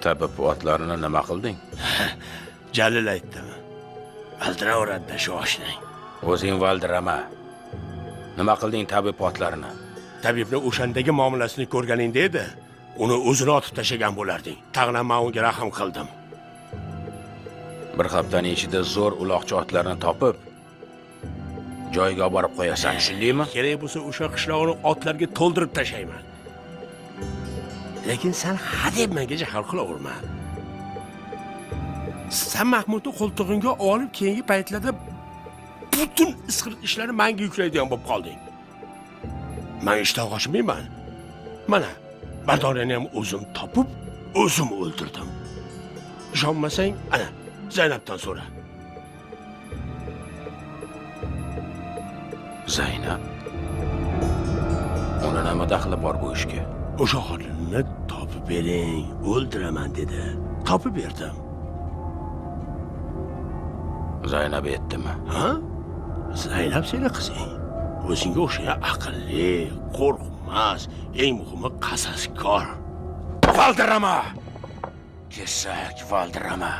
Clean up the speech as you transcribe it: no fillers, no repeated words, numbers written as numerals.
tabib otlarini nima qilding? Jalil aytdimi? Aldiraveradi shu oshnang. O'zing valdirama. Nima qilding tabib otlarini? Tabibni o'shandagi muomalasini ko'rganingda edi, uni o'zini otib tashlagan bo'larding. Tag'in men unga rahm qildim. Bir haftaning ichida zo'r uloqchi otlarni topib, joyiga olib borib qo'yasan, shundaymi? Kerak bo'lsa o'sha qishloqni otlarga to'ldirib tashlayman. Lekin sen hadeb menga jahl qilaverma. Sen Mahmudni qo'ltig'ingga olib keyingi paytlarda butun isqirt ishlarni menga yuklaydigan bo'lib qolding. Men ishdan qochmayman. Mana, Bardorani ham o'zim topib, o'zim o'ldirdim. Ishonmasang, ana, Zaynabdan so'ra. Zaynab? Uni nima daxli bor bu ishga? O'sha xotinni topib bering, o'ldiraman dedi. Topib berdim. Zaynab aytdimi? Ha? Zaynab seni qizing. O'zingga o'xshagan aqlli, qo'rqmas, eng muhimi qasaskor. Valdirama! Kesak valdirama.